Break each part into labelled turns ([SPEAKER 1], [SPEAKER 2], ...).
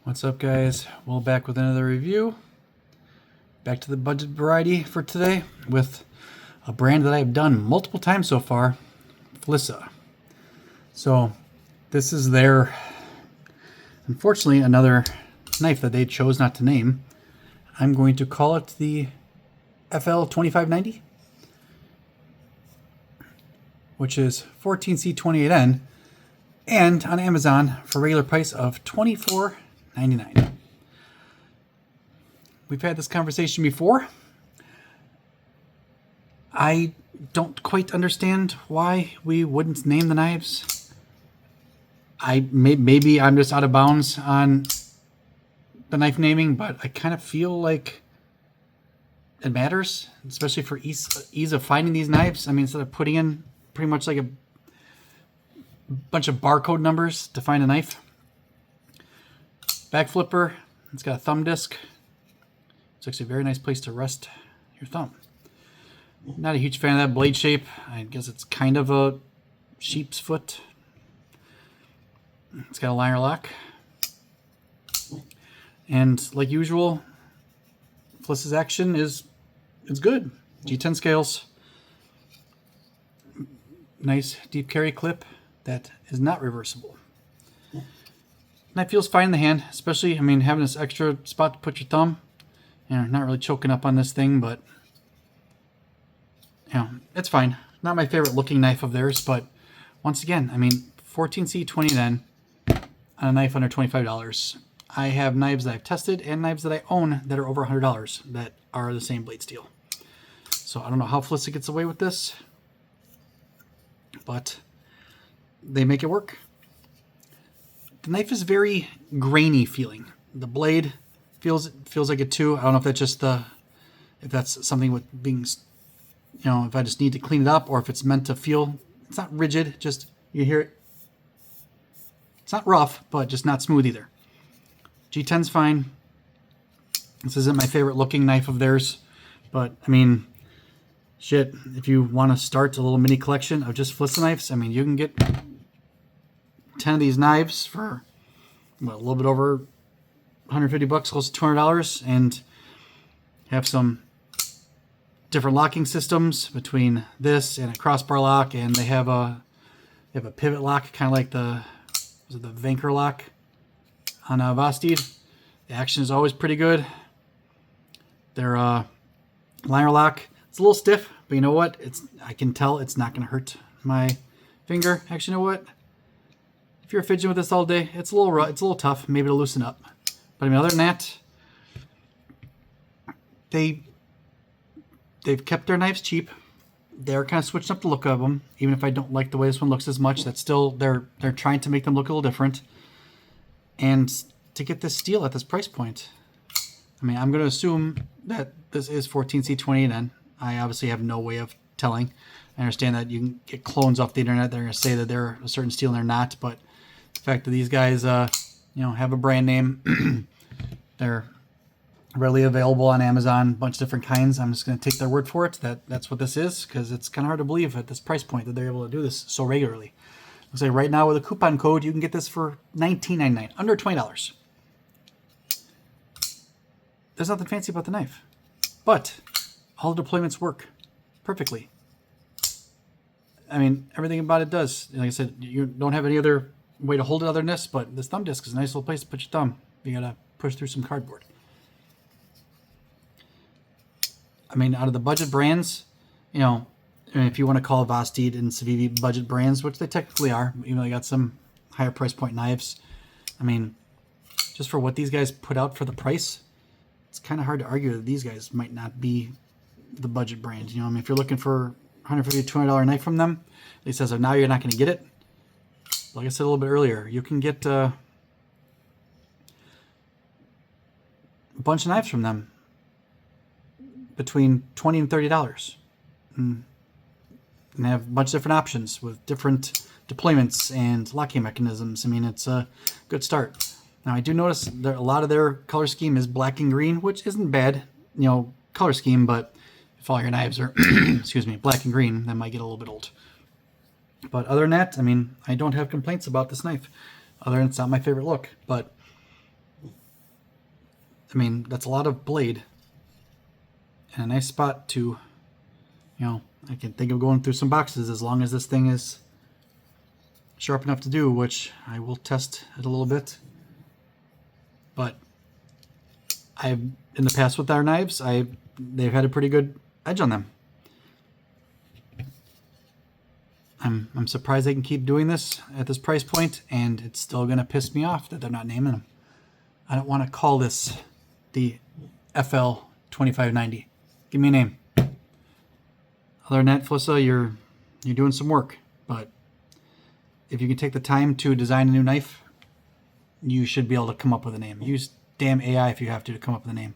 [SPEAKER 1] What's up, guys? Well, back with another review. Back to the budget variety for today with a brand that I've done multiple times so far, Flissa. So this is their, unfortunately, another knife that they chose not to name. I'm going to call it the FL2590, which is 14C28N, and on Amazon for a regular price of $24.99. We've had this conversation before. I don't quite understand why we wouldn't name the knives. Maybe I'm just out of bounds on the knife naming, but I kind of feel like it matters, especially for ease of finding these knives. I mean, instead of putting in pretty much like a bunch of barcode numbers to find a knife. Back flipper. It's got a thumb disc. It's actually a very nice place to rest your thumb. Not a huge fan of that blade shape. I guess it's kind of a sheep's foot. It's got a liner lock. And like usual, Flissa's action is good. G10 scales. Nice deep carry clip that is not reversible. Knife feels fine in the hand, especially, I mean, having this extra spot to put your thumb. You know, not really choking up on this thing, but you know, it's fine. Not my favorite looking knife of theirs, but once again, I mean, 14C20N on a knife under $25. I have knives that I've tested and knives that I own that are over $100 that are the same blade steel. So I don't know how Flissa gets away with this, but they make it work. The knife is very grainy feeling. The blade feels like it too. I don't know if that's just if that's something with being, you know, if I just need to clean it up or if it's meant to feel. It's not rigid. Just you hear it. It's not rough, but just not smooth either. G10's fine. This isn't my favorite looking knife of theirs, but I mean, shit. If you want to start a little mini collection of just Flissa knives, I mean, you can get 10 of these knives for what, a little bit over $150, close to $200, and have some different locking systems between this and a crossbar lock, and they have a pivot lock, kind of like the Vanker lock on Vosteed. The action is always pretty good. Their liner lock, it's a little stiff, but you know what? I can tell it's not going to hurt my finger. Actually, you know what? If you're fidgeting with this all day, it's a little rough, it's a little tough, maybe to loosen up. But I mean, other than that, they've kept their knives cheap. They're kind of switching up the look of them. Even if I don't like the way this one looks as much, that's still they're trying to make them look a little different. And to get this steel at this price point, I mean, I'm going to assume that this is 14C28N. I obviously have no way of telling. I understand that you can get clones off the internet. They're going to say that they're a certain steel and they're not, but the fact that these guys, you know, have a brand name, they're readily available on Amazon, a bunch of different kinds. I'm just going to take their word for it. That's what this is, because it's kind of hard to believe at this price point that they're able to do this so regularly. Looks like right now with a coupon code, you can get this for $19.99, under $20. There's nothing fancy about the knife, but all the deployments work perfectly. I mean, everything about it does. Like I said, you don't have any other way to hold it other than this, but this thumb disc is a nice little place to put your thumb. You gotta push through some cardboard. I mean, out of the budget brands, you know, if you want to call Vosteed and Civivi budget brands, which they technically are, even though they got some higher price point knives, I mean, just for what these guys put out for the price, it's kind of hard to argue that these guys might not be the budget brand. You know, I mean, if you're looking for $150 to $200 knife from them, at least as of now, you're not going to get it. Like I said a little bit earlier, you can get a bunch of knives from them between $20 and $30. And have a bunch of different options with different deployments and locking mechanisms. I mean, it's a good start. Now, I do notice that a lot of their color scheme is black and green, which isn't bad, you know, color scheme, but if all your knives are, excuse me, black and green, that might get a little bit old. But other than that, I mean, I don't have complaints about this knife. Other than it's not my favorite look. But I mean, that's a lot of blade. And a nice spot to, I can think of going through some boxes as long as this thing is sharp enough to do, which I will test it a little bit. But I've, in the past with our knives, they've had a pretty good edge on them. I'm surprised they can keep doing this at this price point, and it's still going to piss me off that they're not naming them. I don't want to call this the FL 2590. Give me a name. Other than that, Felissa, you're doing some work, but if you can take the time to design a new knife, you should be able to come up with a name. Use damn AI if you have to come up with a name.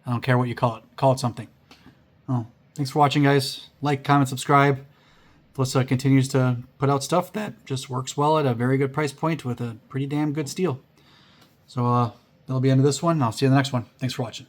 [SPEAKER 1] I don't care what you call it. Call it something. Oh, thanks for watching, guys. Like, comment, subscribe. Felissa continues to put out stuff that just works well at a very good price point with a pretty damn good steel. So that'll be the end of this one. I'll see you in the next one. Thanks for watching.